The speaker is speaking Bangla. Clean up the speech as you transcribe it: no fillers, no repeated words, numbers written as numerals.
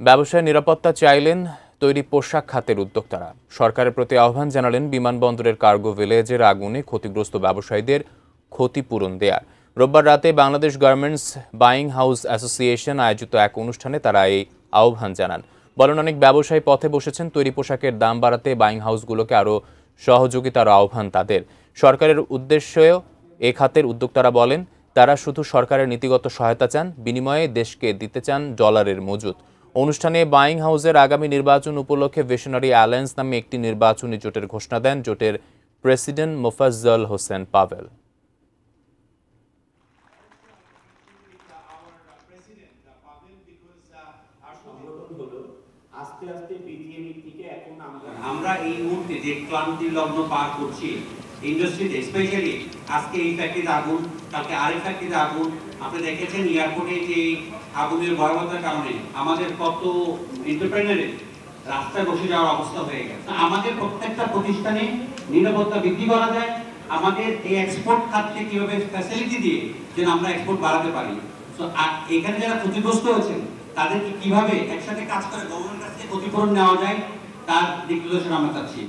ব্যবসায় নিরাপত্তা চাইলেন তৈরি পোশাক খাতের উদ্যোক্তারা। সরকারের প্রতি আহ্বান জানালেন বিমানবন্দরের কার্গো ভিলেজের আগুনে ক্ষতিগ্রস্ত ব্যবসায়ীদের ক্ষতিপূরণ দেয়ার। রোববার রাতে Bangladesh garments buying house association আয়োজিত এক অনুষ্ঠানে তারা এই আহ্বান জানান। বলেন, অনেক ব্যবসায়ী পথে বসেছেন, তৈরি পোশাকের দাম বাড়াতে বাইং হাউসগুলোকে আরও সহযোগিতার আহ্বান তাদের। সরকারের উদ্দেশ্যেও এ খাতের উদ্যোক্তারা বলেন, তারা শুধু সরকারের নীতিগত সহায়তা চান, বিনিময়ে দেশকে দিতে চান ডলারের মজুত। অনুষ্ঠানে বাইং হাউসের আগামী নির্বাচন উপলক্ষে ভিশনারি অ্যালায়েন্স নামে একটি নির্বাচনী জোটের ঘোষণা দেন জোটের প্রেসিডেন্ট মোফাজ্জল হোসেন পাভেল। আমরা এই মুহূর্তে যে ক্লান্তি লগ্ন পার করছি ইন্ডাস্ট্রিতে, স্পেশালি আজকে এই ফ্যাক্টরিতে আগুন, কালকে আরেক ফ্যাক্টরিতে আগুন, আপনি দেখেছেন এয়ারপোর্টে যে আগুনের ভয়াবহতার কারণে আমাদের কত এন্টারপ্রেনারের রাস্তায় বসে যাওয়ার অবস্থা হয়ে গেছে। আমাদের প্রত্যেকটা প্রতিষ্ঠানে নিরাপত্তা বৃদ্ধি করা যায়, আমাদের এই এক্সপোর্ট খাতকে কিভাবে ফ্যাসিলিটি দিয়ে যেন আমরা এক্সপোর্ট বাড়াতে পারি। তো এখানে যারা ক্ষতিগ্রস্ত হয়েছেন তাদেরকে কিভাবে একসাথে কাজ করে গভর্নমেন্টের কাছ থেকে ক্ষতিপূরণ নেওয়া যায় তার দিক নির্দেশনা আমরা চাচ্ছি।